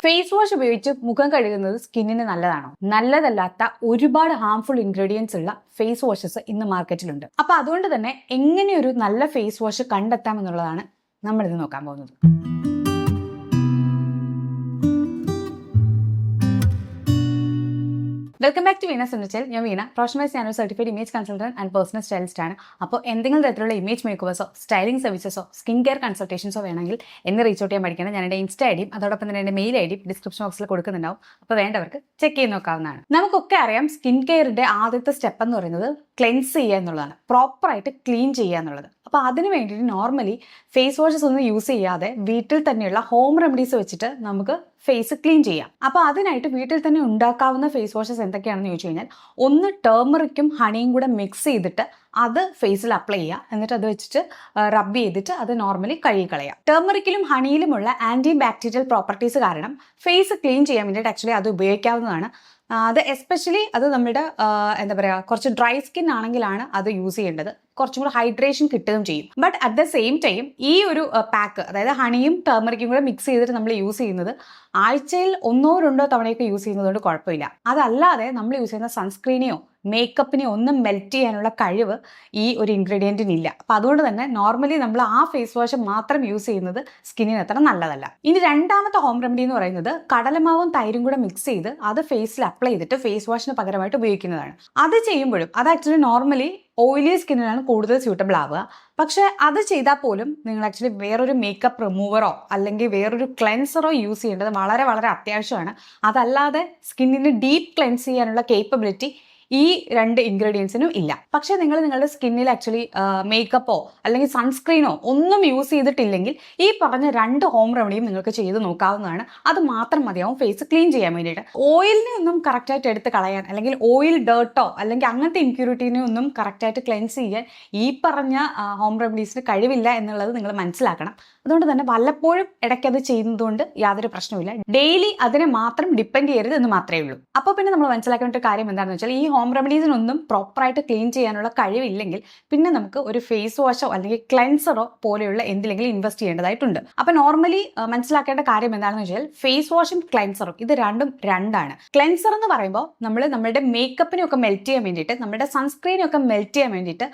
Face wash ഉപയോഗിച്ച് മുഖം കഴുകുന്നത് സ്കിന്നിന് നല്ലതാണോ? നല്ലതല്ലാത്ത ഒരുപാട് ഹാംഫുൾ ഇൻഗ്രീഡിയൻസ് ഉള്ള ഫേസ് വാഷസ് ഇന്ന് മാർക്കറ്റിലുണ്ട്. അപ്പൊ അതുകൊണ്ട് തന്നെ എങ്ങനെ ഒരു നല്ല ഫേസ് വാഷ് കണ്ടെത്താം എന്നുള്ളതാണ് നമ്മൾ ഇന്ന് നോക്കാൻ പോകുന്നത്. Welcome back to Veena Sunichal. ഞാൻ Veena, professionalise channel certified image consultant and personal stylist ആണ്. അപ്പോൾ എന്തെങ്കിലും തരത്തിലുള്ള ഇമേജ് മേക്കോവേഴ്സോ സ്റ്റൈലിംഗ് സർവീസസോ സ്കിൻ കെയർ കൺസൾട്ടേഷൻസോ വേണമെങ്കിൽ എന്നെ റീച്ച് ഔട്ട് ചെയ്യാൻ പഠിക്കണം. ഞാൻ എൻ്റെ ഇൻസ്റ്റ ഐഡിയും അതോടൊപ്പം തന്നെ എൻ്റെ മെയിൽ ഐഡിയും ഡിസ്ക്രിപ്ഷൻ ബോക്സിൽ കൊടുക്കുന്നുണ്ടാവും. അപ്പോൾ വേണ്ടവർക്ക് ചെക്ക് ചെയ്ത് നോക്കാവുന്നതാണ്. നമുക്കൊക്കെ അറിയാം, സ്കിൻ കെയറിന്റെ ആദ്യത്തെ സ്റ്റെപ്പ് എന്ന് പറയുന്നത് ക്ലെൻസ് ചെയ്യുക എന്നുള്ളതാണ്, പ്രോപ്പറായിട്ട് ക്ലീൻ ചെയ്യുക എന്നുള്ളത്. അപ്പോൾ അതിന് വേണ്ടിയിട്ട് നോർമലി ഫേസ് വാഷസ് ഒന്നും യൂസ് ചെയ്യാതെ വീട്ടിൽ തന്നെയുള്ള ഹോം റെമഡീസ് വെച്ചിട്ട് നമുക്ക് ഫേസ് ക്ലീൻ ചെയ്യാം. അപ്പോൾ അതിനായിട്ട് വീട്ടിൽ തന്നെ ഉണ്ടാക്കാവുന്ന ഫേസ് വാഷസ് എന്തൊക്കെയാണെന്ന് ചോദിച്ചു കഴിഞ്ഞാൽ, ഒന്ന് ടേമറിക്കും ഹണിയും കൂടെ മിക്സ് ചെയ്തിട്ട് അത് ഫേസിൽ അപ്ലൈ ചെയ്യുക. എന്നിട്ട് അത് വെച്ചിട്ട് റബ്ബ് ചെയ്തിട്ട് അത് നോർമലി കഴുകിക്കളയാം. ടേമറിക്കിലും ഹണിയിലുമുള്ള ആൻറ്റി ബാക്ടീരിയൽ പ്രോപ്പർട്ടീസ് കാരണം ഫേസ് ക്ലീൻ ചെയ്യാൻ വേണ്ടിയിട്ട് ആക്ച്വലി അത് ഉപയോഗിക്കാവുന്നതാണ്. അത് എസ്പെഷ്യലി അത് നമ്മുടെ എന്താ പറയുക, കുറച്ച് ഡ്രൈ സ്കിൻ ആണെങ്കിലാണ് അത് യൂസ് ചെയ്യേണ്ടത്. കുറച്ചും കൂടെ ഹൈഡ്രേഷൻ കിട്ടുകയും ചെയ്യും. But at the same time ഈ ഒരു പാക്ക്, അതായത് ഹണിയും ടേമറിക്കും കൂടെ മിക്സ് ചെയ്തിട്ട് നമ്മൾ യൂസ് ചെയ്യുന്നത് ആഴ്ചയിൽ 1-2 തവണയൊക്കെ യൂസ് ചെയ്യുന്നതുകൊണ്ട് കുഴപ്പമില്ല. അതല്ലാതെ നമ്മൾ യൂസ് ചെയ്യുന്ന സൺസ്ക്രീനെയോ മേക്കപ്പിനെയോ ഒന്നും മെൽറ്റ് ചെയ്യാനുള്ള കഴിവ് ഈ ഒരു ഇൻഗ്രീഡിയൻറ്റിനില്ല. അപ്പം അതുകൊണ്ട് തന്നെ നോർമലി നമ്മൾ ആ ഫേസ് വാഷ് മാത്രം യൂസ് ചെയ്യുന്നത് സ്കിന്നിന് അത്ര നല്ലതല്ല. ഇനി രണ്ടാമത്തെ ഹോം റെമഡി എന്ന് പറയുന്നത് കടലമാവും തൈരും കൂടെ മിക്സ് ചെയ്ത് അത് ഫേസിൽ അപ്ലൈ ചെയ്തിട്ട് ഫേസ് വാഷിന് പകരമായിട്ട് ഉപയോഗിക്കുന്നതാണ്. അത് ചെയ്യുമ്പോഴും അത് ആക്ച്വലി നോർമലി ഓയിലി സ്കിന്നിനാണ് കൂടുതൽ സ്യൂട്ടബിൾ ആവുക. പക്ഷെ അത് ചെയ്താൽ പോലും നിങ്ങൾ ആക്ച്വലി വേറൊരു മേക്കപ്പ് റിമൂവറോ അല്ലെങ്കിൽ വേറൊരു ക്ലെൻസറോ യൂസ് ചെയ്യേണ്ടത് വളരെ വളരെ അത്യാവശ്യമാണ്. അതല്ലാതെ സ്കിന്നിന് ഡീപ്പ് ക്ലെൻസ് ചെയ്യാനുള്ള കേപ്പബിലിറ്റി ഈ 2 ഇൻഗ്രീഡിയൻസിനും ഇല്ല. പക്ഷേ നിങ്ങൾ നിങ്ങളുടെ സ്കിന്നിൽ ആക്ച്വലി മേക്കപ്പോ അല്ലെങ്കിൽ സൺസ്ക്രീനോ ഒന്നും യൂസ് ചെയ്തിട്ടില്ലെങ്കിൽ ഈ പറഞ്ഞ 2 ഹോം റെമഡിയും നിങ്ങൾക്ക് ചെയ്ത് നോക്കാവുന്നതാണ്. അത് മാത്രം മതിയാവും ഫേസ് ക്ലീൻ ചെയ്യാൻ വേണ്ടിയിട്ട്. ഓയിലിനെ ഒന്നും കറക്റ്റായിട്ട് എടുത്ത് കളയാൻ അല്ലെങ്കിൽ ഓയിൽ ഡേർട്ടോ അല്ലെങ്കിൽ അങ്ങനത്തെ ഇംപ്യൂരിറ്റീനെ ഒന്നും കറക്റ്റായിട്ട് ക്ലെൻസ് ചെയ്യാൻ ഈ പറഞ്ഞ ഹോം റെമഡീസിന് കഴിവില്ല എന്നുള്ളത് നിങ്ങൾ മനസ്സിലാക്കണം. അതുകൊണ്ട് തന്നെ വല്ലപ്പോഴും ഇടയ്ക്കത് ചെയ്യുന്നതുകൊണ്ട് യാതൊരു പ്രശ്നവുമില്ല. ഡെയിലി അതിനെ മാത്രം ഡിപ്പെൻഡ് ചെയ്യരുത് എന്ന് മാത്രമേ ഉള്ളൂ. അപ്പോൾ പിന്നെ നമ്മൾ മനസ്സിലാക്കേണ്ട ഒരു കാര്യം എന്താണെന്ന് വെച്ചാൽ, ഈ ഹോം റെമഡീസിനൊന്നും പ്രോപ്പറായിട്ട് ക്ലീൻ ചെയ്യാനുള്ള കഴിവില്ലെങ്കിൽ പിന്നെ നമുക്ക് ഒരു ഫേസ് വാഷോ അല്ലെങ്കിൽ ക്ലെൻസറോ പോലെയുള്ള എന്തിലെങ്കിലും ഇൻവെസ്റ്റ് ചെയ്യേണ്ടതായിട്ടുണ്ട്. അപ്പോൾ നോർമലി മനസ്സിലാക്കേണ്ട കാര്യം എന്താണെന്ന് വെച്ചാൽ, ഫേസ് വാഷും ക്ലെൻസറും ഇത് രണ്ടാണ്. ക്ലെൻസർ എന്ന് പറയുമ്പോൾ നമ്മൾ നമ്മുടെ മേക്കപ്പിനെയൊക്കെ മെൽറ്റ് ചെയ്യാൻ വേണ്ടിയിട്ട്, നമ്മുടെ സൺസ്ക്രീനൊക്കെ മെൽറ്റ് ചെയ്യാൻ വേണ്ടിയിട്ട്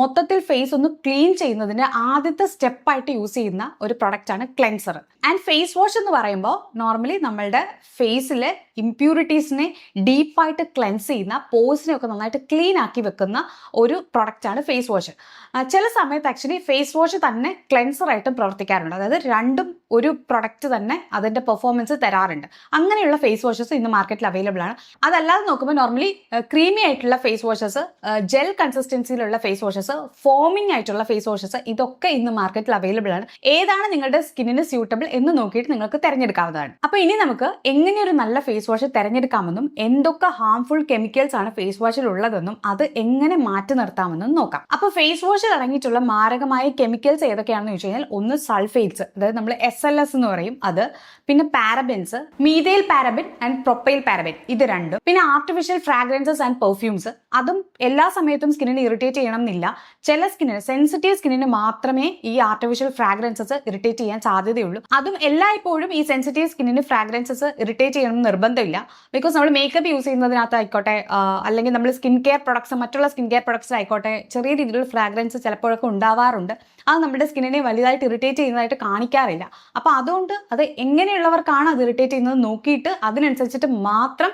മൊത്തത്തിൽ ഫേസ് ഒന്ന് ക്ലീൻ ചെയ്യുന്നതിന് ആദ്യത്തെ സ്റ്റെപ്പായിട്ട് യൂസ് ചെയ്യുന്ന ഒരു പ്രൊഡക്റ്റാണ് ക്ലെൻസർ. ആൻഡ് ഫേസ് വാഷ് എന്ന് പറയുമ്പോൾ നോർമലി നമ്മളുടെ ഫേസിലെ ഇംപ്യൂരിറ്റീസിനെ ഡീപ്പായിട്ട് ക്ലെൻസ് ചെയ്യുന്ന, പോഴ്സിനെ ഒക്കെ നന്നായിട്ട് ക്ലീൻ ആക്കി വെക്കുന്ന ഒരു പ്രൊഡക്റ്റാണ് ഫേസ് വാഷ്. ചില സമയത്ത് ആക്ച്വലി ഫേസ് വാഷ് തന്നെ ക്ലെൻസറായിട്ടും പ്രവർത്തിക്കാറുണ്ട്. അതായത് രണ്ടും ഒരു പ്രൊഡക്റ്റ് തന്നെ അതിൻ്റെ പെർഫോമൻസ് തരാറുണ്ട്. അങ്ങനെയുള്ള ഫേസ് വാഷസ് ഇന്ന് മാർക്കറ്റിൽ അവൈലബിൾ ആണ്. അതല്ലാതെ നോക്കുമ്പോൾ നോർമലി ക്രീമി ആയിട്ടുള്ള ഫേസ് വാഷസ്, ജെൽ കൺസിസ്റ്റൻസിയിലുള്ള ഫേസ് വാഷസ്, ഫോമിംഗ് ആയിട്ടുള്ള ഫേസ് വാഷസ്, ഇതൊക്കെ ഇന്ന് മാർക്കറ്റിൽ അവൈലബിൾ ആണ്. ഏതാണ് നിങ്ങളുടെ സ്കിന്നിന് സ്യൂട്ടബിൾ എന്ന് നോക്കിയിട്ട് നിങ്ങൾക്ക് തിരഞ്ഞെടുക്കാവുന്നതാണ്. അപ്പോൾ ഇനി നമുക്ക് എങ്ങനെ ഒരു നല്ല ഫേസ് വാഷ് തിരഞ്ഞെടുക്കാമെന്നും എന്തൊക്കെ ഹാംഫുൾ കെമിക്കൽസ് ആണ് ഫേസ് വാഷിൽ ഉള്ളതെന്നും അത് എങ്ങനെ മാറ്റി നിർത്താമെന്നും നോക്കാം. അപ്പോൾ ഫേസ് വാഷിൽ അടങ്ങിയിട്ടുള്ള മാരകമായ കെമിക്കൽസ് ഏതൊക്കെയാണെന്ന് ചോദിച്ചു കഴിഞ്ഞാൽ, ഒന്ന് സൾഫേറ്റ്സ്, അതായത് നമ്മൾ SLS എന്ന് പറയും അത്, പിന്നെ parabens, methyl paraben and propyl paraben, ഇത് രണ്ടും, പിന്നെ ആർട്ടിഫിഷ്യൽ ഫ്രാഗ്രൻസസ് ആൻഡ് പെർഫ്യൂംസ്. അതും എല്ലാ സമയത്തും സ്കിന്നിനെ ഇറിറ്റേറ്റ് ചെയ്യണം എന്നില്ല. ചില സ്കിന്നിന്, സെൻസിറ്റീവ് സ്കിന്നിന് മാത്രമേ ഈ ആർട്ടിഫിഷ്യൽ ഫ്രാഗ്രൻസസ് ഇറിറ്റേറ്റ് ചെയ്യാൻ സാധ്യതയുള്ളൂ. അതും എല്ലായ്പ്പോഴും ഈ സെൻസിറ്റീവ് സ്കിന്നിന് ഫ്രാഗ്രൻസസ് ഇറിറ്റേറ്റ് ചെയ്യണം എന്ന് നിർബന്ധമില്ല. ബിക്കോസ് നമ്മൾ മേക്കപ്പ് യൂസ് ചെയ്യുന്നതിനകത്ത് ആയിക്കോട്ടെ, അല്ലെങ്കിൽ നമ്മൾ സ്കിൻ കെയർ പ്രൊഡക്ട്സ്, മറ്റുള്ള സ്കിൻ കെയർ പ്രൊഡക്ട്സിലായിക്കോട്ടെ, ചെറിയ രീതിയിലുള്ള ഫ്രാഗ്രൻസ് ചിലപ്പോഴൊക്കെ ഉണ്ടാവാറുണ്ട്. അത് നമ്മുടെ സ്കിന്നിനെ വലുതായിട്ട് ഇറിറ്റേറ്റ് ചെയ്യുന്നതായിട്ട് കാണിക്കാറില്ല. അപ്പോൾ അതുകൊണ്ട് അത് എങ്ങനെയുള്ളവർക്കാണ് അത് ഇറിറ്റേറ്റ് ചെയ്യുന്നത് നോക്കിയിട്ട് അതിനനുസരിച്ചിട്ട് മാത്രം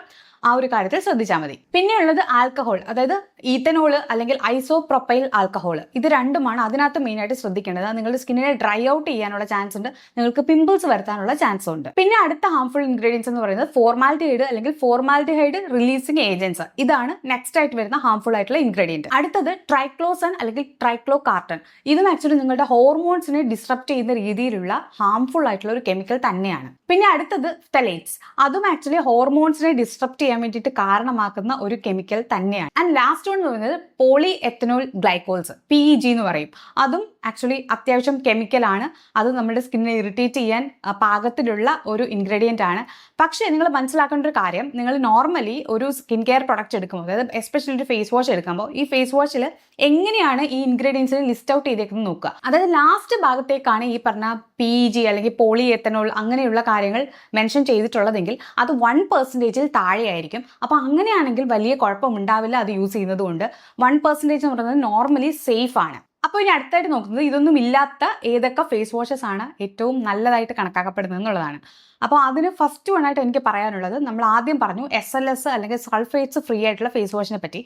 ആ ഒരു കാര്യത്തിൽ ശ്രദ്ധിച്ചാൽ മതി. പിന്നെയുള്ളത് ആൽക്കഹോൾ, അതായത് ഈത്തനോള് അല്ലെങ്കിൽ ഐസോപ്രൊപ്പൈൽ ആൽക്കഹോൾ, ഇത് രണ്ടുമാണ് അതിനകത്ത് മെയിനായിട്ട് ശ്രദ്ധിക്കേണ്ടത്. നിങ്ങളുടെ സ്കിന്നിനെ ഡ്രൈ ഔട്ട് ചെയ്യാനുള്ള ചാൻസ് ഉണ്ട്, നിങ്ങൾക്ക് പിമ്പിൾസ് വരുത്താനുള്ള ചാൻസ് ഉണ്ട്. പിന്നെ അടുത്ത ഹാംഫുൾ ഇൻഗ്രീഡിയൻസ് എന്ന് പറയുന്നത് ഫോർമാൽഡിഹൈഡ് അല്ലെങ്കിൽ ഫോർമാൽഡിഹൈഡ് റിലീസിംഗ് ഏജൻസ്. ഇതാണ് നെക്സ്റ്റ് ആയിട്ട് വരുന്ന ഹാംഫുൾ ആയിട്ടുള്ള ഇൻഗ്രീഡിയന്റ്. അടുത്തത് ട്രൈക്ലോസൺ അല്ലെങ്കിൽ ട്രൈക്ലോ കാർട്ടൺ. ഇതും ആക്ച്വലി നിങ്ങളുടെ ഹോർമോൺസിനെ ഡിസ്ട്രപ്റ്റ് ചെയ്യുന്ന രീതിയിലുള്ള ഹാംഫുൾ ആയിട്ടുള്ള ഒരു കെമിക്കൽ തന്നെയാണ്. പിന്നെ അടുത്തത് ഫെലൈറ്റ്സ്, അതും ആക്ച്വലി ഹോർമോൺസിനെ ഡിസ്ട്രപ്റ്റ് ചെയ്യാൻ വേണ്ടിയിട്ട് കാരണമാക്കുന്ന ഒരു കെമിക്കൽ തന്നെയാണ്. ആൻഡ് ലാസ്റ്റ് വൺ എന്ന് പറയുന്നത് പോളി എത്തനോൾ ഗ്ലൈക്കോൾസ്, PEG എന്ന് പറയും. അതും ആക്ച്വലി അത്യാവശ്യം കെമിക്കലാണ്. അത് നമ്മുടെ സ്കിന്നിനെ ഇറിറ്റേറ്റ് ചെയ്യാൻ പാകത്തിലുള്ള ഒരു ഇൻഗ്രീഡിയൻ്റ് ആണ്. പക്ഷേ നിങ്ങൾ മനസ്സിലാക്കേണ്ട ഒരു കാര്യം, നിങ്ങൾ നോർമലി ഒരു സ്കിൻ കെയർ പ്രൊഡക്റ്റ് എടുക്കുമ്പോൾ, അതായത് എസ്പെഷ്യലി ഒരു ഫേസ് വാഷ് എടുക്കുമ്പോൾ, ഈ ഫേസ് വാഷിൽ എങ്ങനെയാണ് ഈ ഇൻഗ്രീഡിയൻസിനെ ലിസ്റ്റ് ഔട്ട് ചെയ്തേക്കുന്നത് നോക്കുക. അതായത് ലാസ്റ്റ് ഭാഗത്തേക്കാണ് ഈ പറഞ്ഞ PEG അല്ലെങ്കിൽ പോളി എത്തനോൾ അങ്ങനെയുള്ള കാര്യങ്ങൾ മെൻഷൻ ചെയ്തിട്ടുള്ളതെങ്കിൽ അത് 1% താഴെയായിരിക്കും. അപ്പോൾ അങ്ങനെയാണെങ്കിൽ വലിയ കുഴപ്പമുണ്ടാവില്ല അത് യൂസ് ചെയ്യുന്നത് കൊണ്ട്. 1% എന്ന് പറയുന്നത് നോർമലി സേഫ് ആണ്. അപ്പോൾ ഇനി അടുത്തായിട്ട് നോക്കുന്നത് ഇതൊന്നും ഇല്ലാത്ത ഏതൊക്കെ ഫേസ് വാഷസ് ആണ് ഏറ്റവും നല്ലതായിട്ട് കണക്കാക്കപ്പെടുന്നത് എന്നുള്ളതാണ്. അപ്പോൾ അതിന് ഫസ്റ്റ് വൺ ആയിട്ട് എനിക്ക് പറയാനുള്ളത്, നമ്മൾ ആദ്യം പറഞ്ഞു SLS അല്ലെങ്കിൽ സൾഫേറ്റ്സ് ഫ്രീ ആയിട്ടുള്ള ഫേസ് വാഷിനെ പറ്റി.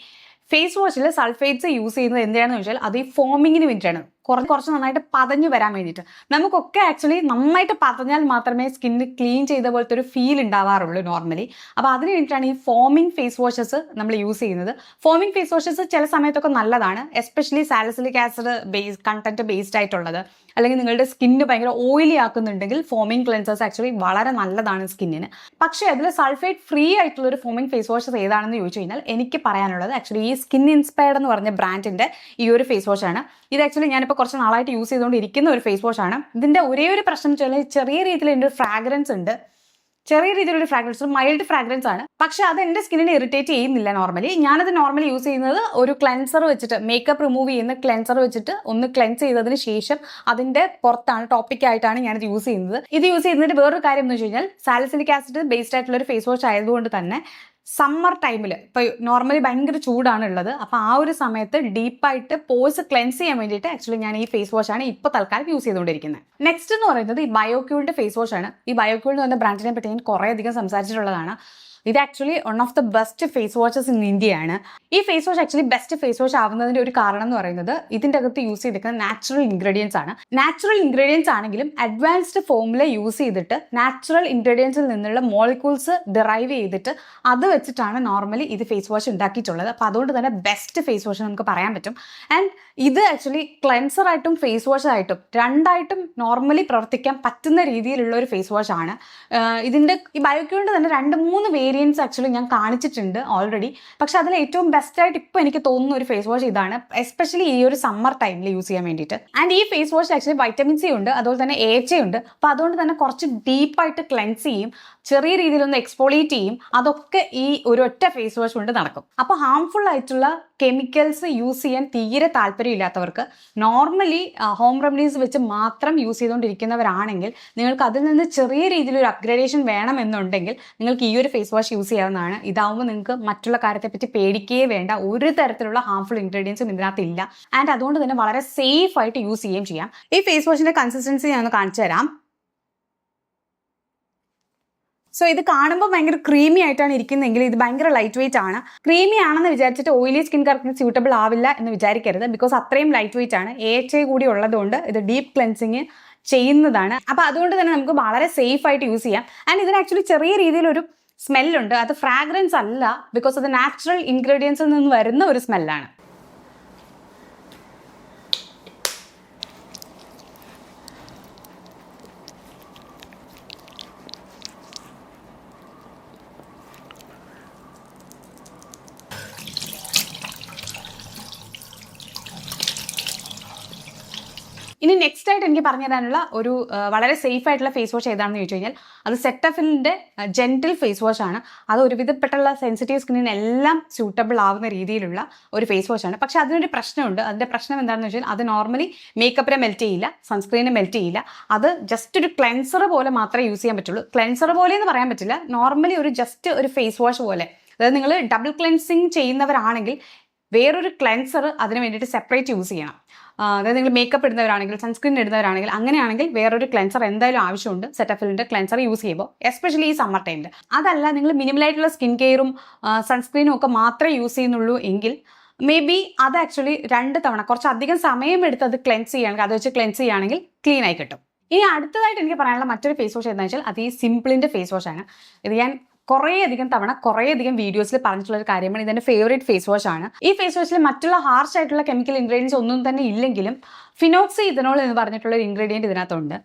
ഫേസ് വാഷിൽ സൾഫേറ്റ്സ് യൂസ് ചെയ്യുന്നത് എന്തിനാണെന്ന് വെച്ചാൽ അത് ഈ ഫോമിങ്ങിന് വേണ്ടിയിട്ടാണ്, കുറച്ച് നന്നായിട്ട് പതഞ്ഞു വരാൻ വേണ്ടിയിട്ട്. നമുക്കൊക്കെ ആക്ച്വലി നന്നായിട്ട് പതഞ്ഞാൽ മാത്രമേ സ്കിന്ന് ക്ലീൻ ചെയ്ത പോലത്തെ ഒരു ഫീൽ ഉണ്ടാവാറുള്ളൂ നോർമലി. അപ്പോൾ അതിന് വേണ്ടിയിട്ടാണ് ഈ ഫോമിങ് ഫേസ് വാഷസ് നമ്മൾ യൂസ് ചെയ്യുന്നത്. ഫോമിങ് ഫേസ് വാഷസ് ചില സമയത്തൊക്കെ നല്ലതാണ്, especially salicylic acid content based ആയിട്ടുള്ളത്, അല്ലെങ്കിൽ നിങ്ങളുടെ സ്കിന്ന് ഭയങ്കര ഓയിലി ആക്കുന്നുണ്ടെങ്കിൽ ഫോമിങ് ക്ലെൻസേഴ്സ് ആക്ച്വലി വളരെ നല്ലതാണ് സ്കിന്നിന്. പക്ഷേ അതിൽ സൾഫേറ്റ് ഫ്രീ ആയിട്ടുള്ള ഒരു ഫോമിങ് ഫേസ് വാഷസ് ഏതാണെന്ന് ചോദിച്ചു കഴിഞ്ഞാൽ എനിക്ക് പറയാനുള്ളത് ആക്ച്വലി ഈ സ്കിൻ ഇൻസ്പയർഡ് എന്ന് പറഞ്ഞ ബ്രാൻഡിന്റെ ഈ ഒരു ഫേസ് വാഷ് ആണ്. ഇത് ആക്ച്വലി ഞാനിപ്പോൾ കുറച്ച് നാളായിട്ട് യൂസ് ചെയ്തുകൊണ്ടിരിക്കുന്ന ഒരു ഫേസ് വാഷ് ആണ്. ഇതിന്റെ ഒരേ ഒരു പ്രശ്നം വെച്ചാൽ ചെറിയ രീതിയിൽ ഇതിൻ്റെ ഒരു ഫ്രാഗ്രൻസ് ഉണ്ട്, ചെറിയ രീതിയിലൊരു ഫ്രാഗ്രൻസ്, മൈൽഡ് ഫ്രാഗ്രൻസ് ആണ്. പക്ഷെ അത് എൻ്റെ സ്കിന്നിനെ ഇറിറ്റേറ്റ് ചെയ്യുന്നില്ല നോർമലി. ഞാനത് നോർമലി യൂസ് ചെയ്യുന്നത് ഒരു ക്ലെൻസർ വെച്ചിട്ട്, മേക്കപ്പ് റിമൂവ് ചെയ്യുന്ന ക്ലെൻസർ വെച്ചിട്ട് ഒന്ന് ക്ലെൻസ് ചെയ്തതിന് ശേഷം അതിന്റെ പുറത്താണ്, ടോപ്പിക്കായിട്ടാണ് ഞാനിത് യൂസ് ചെയ്യുന്നത്. ഇത് യൂസ് ചെയ്യുന്നതിന്റെ വേറൊരു കാര്യം എന്ന് വെച്ച് കഴിഞ്ഞാൽ സാലിസിലിക് ആസിഡ് ബേസ്ഡ് ആയിട്ടുള്ള ഒരു ഫേസ് വാഷ് ആയതുകൊണ്ട് തന്നെ സമ്മർ ടൈമിൽ ഇപ്പോൾ നോർമലി ഭയങ്കര ചൂടാണ് ഉള്ളത്. അപ്പോൾ ആ ഒരു സമയത്ത് ഡീപ്പായിട്ട് പോഴ്സ് ക്ലെൻസ് ചെയ്യാൻ വേണ്ടിയിട്ട് ആക്ച്വലി ഞാൻ ഈ ഫേസ് വാഷ് ആണ് ഇപ്പോൾ തൽക്കാലം യൂസ് ചെയ്തുകൊണ്ടിരിക്കുന്നത്. നെക്സ്റ്റ് എന്ന് പറയുന്നത് ഈ ബയോക്യൂളിന്റെ ഫേസ് വാഷ് ആണ്. ഈ ബയോക്യൂൾ എന്ന് പറഞ്ഞ ബ്രാൻഡിനെ പറ്റി ഞാൻ കുറേ അധികം സംസാരിച്ചിട്ടുള്ളതാണ്. ഇത് actually one of the best face washes in ഇന്ത്യയാണ്. ഈ face wash actually best face wash ആവുന്നതിന്റെ ഒരു കാരണം എന്ന് പറയുന്നത് ഇതിന്റെ അകത്ത് യൂസ് ചെയ്തിരിക്കുന്ന നാച്ചുറൽ ഇൻഗ്രീഡിയൻസ് ആണ്. നാച്ചുറൽ ഇൻഗ്രീഡിയൻസ് ആണെങ്കിലും അഡ്വാൻസ്ഡ് ഫോമിൽ യൂസ് ചെയ്തിട്ട് നാച്ചുറൽ ഇൻഗ്രീഡിയൻസിൽ നിന്നുള്ള മോളിക്യൂൾസ് ഡിറൈവ് ചെയ്തിട്ട് അത് വെച്ചിട്ടാണ് നോർമലി ഇത് ഫേസ് വാഷ് ഉണ്ടാക്കിയിട്ടുള്ളത്. അപ്പോൾ അതുകൊണ്ട് തന്നെ ബെസ്റ്റ് ഫേസ് വാഷ് നമുക്ക് പറയാൻ പറ്റും. ആൻഡ് ഇത് ആക്ച്വലി ക്ലെൻസർ ആയിട്ടും ഫേസ് വാഷ് ആയിട്ടും രണ്ടായിട്ടും നോർമലി പ്രവർത്തിക്കാൻ പറ്റുന്ന രീതിയിലുള്ള ഒരു ഫേസ് വാഷ് ആണ്. ഇതിന്റെ ഈ ബയോക്യൂളിന്റെ തന്നെ 2-3 വേരിയൻസ് ആക്ച്വലി ഞാൻ കാണിച്ചിട്ടുണ്ട് ഓൾറെഡി. പക്ഷെ അതിൽ ഏറ്റവും ബെസ്റ്റ് ആയിട്ട് ഇപ്പോൾ എനിക്ക് തോന്നുന്ന ഒരു ഫേസ് വാഷ് ഇതാണ്, എസ്പെഷ്യലി ഈ ഒരു സമ്മർ ടൈമിൽ യൂസ് ചെയ്യാൻ വേണ്ടിയിട്ട്. ആൻഡ് ഈ face wash actually vitamin C ഉണ്ട്, അതുപോലെ തന്നെ AHA ഉണ്ട്. അപ്പോൾ അതുകൊണ്ട് തന്നെ കുറച്ച് ഡീപ്പായിട്ട് ക്ലെൻസ് ചെയ്യും, ചെറിയ രീതിയിലൊന്ന് എക്സ്പോളിയേറ്റ് ചെയ്യും. അതൊക്കെ ഈ ഒരു ഒറ്റ ഫേസ് വാഷ് കൊണ്ട് നടക്കും. അപ്പോൾ ഹാംഫുൾ ആയിട്ടുള്ള കെമിക്കൽസ് യൂസ് ചെയ്യാൻ തീരെ താല്പര്യമില്ലാത്തവർക്ക്, നോർമലി ഹോം റെമഡീസ് വെച്ച് മാത്രം യൂസ് ചെയ്തുകൊണ്ടിരിക്കുന്നവരാണെങ്കിൽ നിങ്ങൾക്ക് അതിൽ നിന്ന് ചെറിയ രീതിയിലൊരു അപ്ഗ്രേഡേഷൻ വേണമെന്നുണ്ടെങ്കിൽ നിങ്ങൾക്ക് ഈ ഒരു ഫേസ് വാഷ് യൂസ് ചെയ്യാവുന്നതാണ്. ഇതാവുമ്പോൾ നിങ്ങൾക്ക് മറ്റുള്ള കാര്യത്തെപ്പറ്റി പേടിക്കുകയേ വേണ്ട, ഒരു തരത്തിലുള്ള ഹാംഫുൾ ഇൻഗ്രീഡിയൻസും ഇതിനകത്ത് ഇല്ല. ആൻഡ് അതുകൊണ്ട് തന്നെ വളരെ സേഫ് ആയിട്ട് യൂസ് ചെയ്യുകയും ചെയ്യാം. ഈ ഫേസ് വാഷിന്റെ കൺസിസ്റ്റൻസി ഞാൻ ഒന്ന് കാണിച്ചു തരാം. സോ ഇത് കാണുമ്പോൾ ഭയങ്കര ക്രീമി ആയിട്ടാണ് ഇരിക്കുന്നതെങ്കിൽ ഇത് ഭയങ്കര ലൈറ്റ് വെയിറ്റ് ആണ്. ക്രീമി ആണെന്ന് വിചാരിച്ചിട്ട് ഓയിലി സ്കിൻകാർക്ക് സ്യൂട്ടബിൾ ആവില്ല എന്ന് വിചാരിക്കരുത്. ബിക്കോസ് അത്രയും ലൈറ്റ് വെയിറ്റ് ആണ്. AHA കൂടി ഉള്ളതുകൊണ്ട് ഇത് ഡീപ്പ് ക്ലെൻസിങ് ചെയ്യുന്നതാണ്. അപ്പോൾ അതുകൊണ്ട് തന്നെ നമുക്ക് വളരെ സേഫ് ആയിട്ട് യൂസ് ചെയ്യാം. ആൻഡ് ഇതിന് ആക്ച്വലി ചെറിയ രീതിയിലൊരു സ്മെല്ലുണ്ട്. അത് ഫ്രാഗ്രൻസ് അല്ല, ബിക്കോസ് അത് നാച്ചുറൽ ഇൻഗ്രീഡിയൻസിൽ നിന്ന് വരുന്ന ഒരു സ്മെല്ലാണ്. ഇനി നെക്സ്റ്റ് ആയിട്ട് എനിക്ക് പറഞ്ഞു തരാനുള്ള ഒരു വളരെ സേഫ് ആയിട്ടുള്ള ഫേസ് വാഷ് ഏതാണെന്ന് ചോദിച്ചു കഴിഞ്ഞാൽ അത് സെറ്റഫിലിൻ്റെ ജെന്റിൽ ഫേസ് വാഷ് ആണ്. അത് ഒരുവിധപ്പെട്ടുള്ള സെൻസിറ്റീവ് സ്കിന്നിനെല്ലാം സ്യൂട്ടബിൾ ആവുന്ന രീതിയിലുള്ള ഒരു ഫേസ് വാഷ് ആണ്. പക്ഷെ അതിനൊരു പ്രശ്നമുണ്ട്. അതിൻ്റെ പ്രശ്നം എന്താണെന്ന് വെച്ചാൽ അത് നോർമലി മേക്കപ്പിനെ മെൽറ്റ് ചെയ്യില്ല, സൺസ്ക്രീനെ മെൽറ്റ് ചെയ്യില്ല. അത് ജസ്റ്റ് ഒരു ക്ലെൻസർ പോലെ മാത്രമേ യൂസ് ചെയ്യാൻ പറ്റുള്ളൂ. ക്ലെൻസർ പോലെ എന്ന് പറയാൻ പറ്റില്ല, നോർമലി ഒരു ജസ്റ്റ് ഒരു ഫേസ് വാഷ് പോലെ. അതായത് നിങ്ങൾ ഡബിൾ ക്ലെൻസിങ് ചെയ്യുന്നവരാണെങ്കിൽ വേറൊരു ക്ലെൻസർ അതിന് വേണ്ടിയിട്ട് സെപ്പറേറ്റ് യൂസ് ചെയ്യണം. അതായത് നിങ്ങൾ മേക്കപ്പ് ഇടുന്നവരാണെങ്കിൽ, സൺസ്ക്രീൻ ഇടുന്നവരാണെങ്കിൽ, അങ്ങനെയാണെങ്കിൽ വേറൊരു ക്ലെൻസർ എന്തായാലും ആവശ്യമുണ്ട് സെറ്റഫിലിൻ്റെ ക്ലെൻസർ യൂസ് ചെയ്യുമ്പോൾ, എസ്പെഷ്യലി ഈ സമ്മർ ടൈമിൽ. അതല്ല നിങ്ങൾ മിനിമലായിട്ടുള്ള സ്കിൻ കെയറും സൺസ്ക്രീനും ഒക്കെ മാത്രമേ യൂസ് ചെയ്യുന്നുള്ളൂ എങ്കിൽ മേ ബി അത് ആക്ച്വലി 2 തവണ കുറച്ചധികം സമയമെടുത്ത് അത് ക്ലെൻസ് ചെയ്യുകയാണെങ്കിൽ, അത് വെച്ച് ക്ലെൻസ് ചെയ്യുകയാണെങ്കിൽ ക്ലീൻ ആയി കിട്ടും. ഇനി അടുത്തതായിട്ട് എനിക്ക് പറയാനുള്ള മറ്റൊരു ഫേസ് വാഷ് എന്താണെന്ന് വെച്ചാൽ അത് ഈ സിംപിളിൻ്റെ ഫേസ് വാഷ് ആണ്. ഇത് ഞാൻ കുറേയധികം തവണ കുറേയധികം വീഡിയോസിൽ പറഞ്ഞിട്ടുള്ള ഒരു കാര്യമാണ്. ഇതെൻ്റെ ഫേവറേറ്റ് ഫേസ് വാഷ് ആണ്. ഈ ഫേസ് വാഷിൽ മറ്റുള്ള ഹാർഷ് ആയിട്ടുള്ള കെമിക്കൽ ഇൻഗ്രീഡിയൻസ് ഒന്നും തന്നെ ഇല്ലെങ്കിലും ഫിനോക്സിഇഥനോൾ എന്ന് പറഞ്ഞിട്ടുള്ള ഒരു ഇൻഗ്രീഡിയൻറ്റ് ഇതിനകത്തുണ്ട്.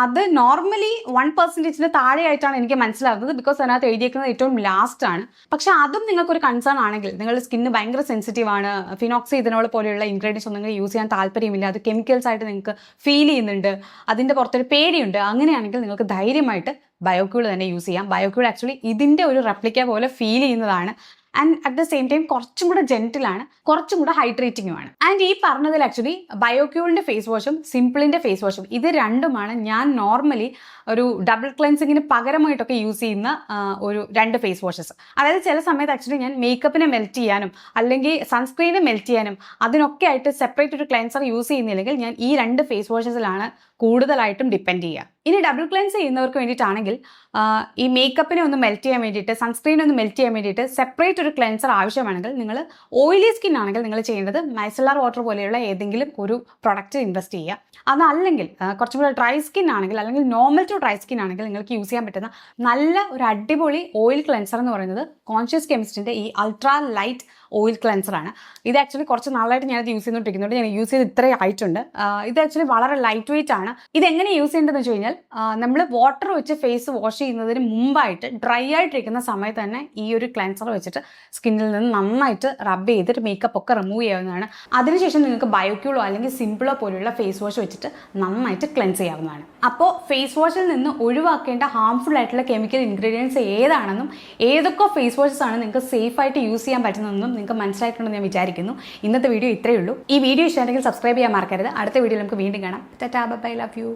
അത് നോർമലി 1% താഴെയായിട്ടാണ് എനിക്ക് മനസ്സിലാകുന്നത്, ബിക്കോസ് അതിനകത്ത് എഴുതിയേക്കുന്നത് ഏറ്റവും ലാസ്റ്റ് ആണ്. പക്ഷെ അതും നിങ്ങൾക്കൊരു കൺസേൺ ആണെങ്കിൽ, നിങ്ങളുടെ സ്കിന്ന് ഭയങ്കര സെൻസിറ്റീവ് ആണ്, ഫിനോക്സിഇഥനോൾ പോലെയുള്ള ഇൻഗ്രീഡിയൻസ് ഒന്നും നിങ്ങൾ യൂസ് ചെയ്യാൻ താല്പര്യമില്ല, അത് കെമിക്കൽസ് ആയിട്ട് നിങ്ങൾക്ക് ഫീൽ ചെയ്യുന്നുണ്ട്, അതിൻ്റെ പുറത്തൊരു പേടിയുണ്ട്, അങ്ങനെയാണെങ്കിൽ നിങ്ങൾക്ക് ധൈര്യമായിട്ട് ബയോക്യൂൾ തന്നെ യൂസ് ചെയ്യാം. ബയോക്യൂൾ ആക്ച്വലി ഇതിൻ്റെ ഒരു റെപ്ലിക്ക പോലെ ഫീൽ ചെയ്യുന്നതാണ്. And at the same time കുറച്ചും കൂടെ ജെന്റിലാണ്, കുറച്ചും കൂടെ ഹൈഡ്രേറ്റിംഗുമാണ്. ആൻഡ് ഈ പറഞ്ഞതിൽ ആക്ച്വലി ബയോക്യൂളിൻ്റെ ഫേസ് വാഷും സിംപിളിൻ്റെ ഫേസ് വാഷും ഇത് രണ്ടുമാണ് ഞാൻ നോർമലി ഒരു ഡബിൾ ക്ലെൻസിങ്ങിന് പകരമായിട്ടൊക്കെ യൂസ് ചെയ്യുന്ന ഒരു 2 ഫേസ് വാഷസ്. അതായത് ചില സമയത്ത് ആക്ച്വലി ഞാൻ മേക്കപ്പിനെ മെൽറ്റ് ചെയ്യാനും അല്ലെങ്കിൽ സൺസ്ക്രീനെ മെൽറ്റ് ചെയ്യാനും അതിനൊക്കെ ആയിട്ട് സെപ്പറേറ്റ് ഒരു ക്ലെൻസർ യൂസ് ചെയ്യുന്നില്ലെങ്കിൽ ഞാൻ ഈ 2 ഫേസ് വാഷസിലാണ് കൂടുതലായിട്ടും ഡിപ്പെൻഡ് ചെയ്യുക. ഇനി ഡബിൾ ക്ലെൻസ് ചെയ്യുന്നവർക്ക് വേണ്ടിയിട്ടാണെങ്കിൽ ഈ മേക്കപ്പിനെ ഒന്ന് മെൽറ്റ് ചെയ്യാൻ വേണ്ടിയിട്ട്, സൺസ്ക്രീനെ ഒന്ന് മെൽറ്റ് ചെയ്യാൻ വേണ്ടിയിട്ട് സെപ്പറേറ്റ് ഒരു ക്ലെൻസർ ആവശ്യമാണെങ്കിൽ, നിങ്ങൾ ഓയിലി സ്കിൻ ആണെങ്കിൽ നിങ്ങൾ ചെയ്യേണ്ടത് മൈസലാർ വാട്ടർ പോലെയുള്ള ഏതെങ്കിലും ഒരു പ്രൊഡക്റ്റ് ഇൻവെസ്റ്റ് ചെയ്യുക. അതല്ലെങ്കിൽ കുറച്ചും കൂടെ ഡ്രൈ സ്കിൻ ആണെങ്കിൽ, അല്ലെങ്കിൽ നോർമൽ ടു ഡ്രൈ സ്കിൻ ആണെങ്കിൽ നിങ്ങൾക്ക് യൂസ് ചെയ്യാൻ പറ്റുന്ന നല്ല ഒരു അടിപൊളി ഓയിൽ ക്ലെൻസർ എന്ന് പറയുന്നത് കോൺഷ്യസ് കെമിസ്റ്റിൻ്റെ ഈ അൾട്രാ ലൈറ്റ് ഓയിൽ ക്ലെൻസറാണ്. ഇത് ആക്ച്വലി കുറച്ച് നാളായിട്ട് ഞാനത് യൂസ് ചെയ്തുകൊണ്ടിരിക്കുന്നുണ്ട്. ഞാൻ യൂസ് ചെയ്ത് ഇത്രയും ആയിട്ടുണ്ട്. ഇത് ആക്ച്വലി വളരെ ലൈറ്റ് വെയിറ്റ് ആണ്. ഇതെങ്ങനെ യൂസ് ചെയ്യേണ്ടതെന്ന് വെച്ച് കഴിഞ്ഞാൽ, നമ്മൾ വാട്ടർ വെച്ച് ഫേസ് വാഷ് ചെയ്യുന്നതിന് മുമ്പായിട്ട് ഡ്രൈ ആയിട്ടിരിക്കുന്ന സമയത്ത് തന്നെ ഈ ഒരു ക്ലെൻസർ വെച്ചിട്ട് സ്കിന്നിൽ നിന്ന് നന്നായിട്ട് റബ്ബ് ചെയ്തിട്ട് മേക്കപ്പ് ഒക്കെ റിമൂവ് ചെയ്യാവുന്നതാണ്. അതിനുശേഷം നിങ്ങൾക്ക് ബയോക്യൂളോ അല്ലെങ്കിൽ സിംപിളോ പോലെയുള്ള ഫേസ് വാഷ് വെച്ചിട്ട് നന്നായിട്ട് ക്ലെൻസ് ചെയ്യാവുന്നതാണ്. അപ്പോൾ ഫേസ് വാഷിൽ നിന്ന് ഒഴിവാക്കേണ്ട ഹാംഫുൾ ആയിട്ടുള്ള കെമിക്കൽ ഇൻഗ്രീഡിയൻസ് ഏതാണെന്നും ഏതൊക്കെ ഫേസ് വാഷസ് ആണ് നിങ്ങൾക്ക് സേഫ് ആയിട്ട് യൂസ് ചെയ്യാൻ പറ്റുന്നതെന്നും നിങ്ങൾക്ക് മനസ്സിലായിട്ടുണ്ടെന്ന് ഞാൻ വിചാരിക്കുന്നു. ഇന്നത്തെ വീഡിയോ ഇത്രയേ ഉള്ളൂ. ഈ വീഡിയോ ഇഷ്ടമാണെങ്കിൽ സബ്സ്ക്രൈബ് ചെയ്യാൻ മറക്കരുത്. അടുത്ത വീഡിയോയിൽ നമുക്ക് വീണ്ടും കാണാം. Tata, bye, love U.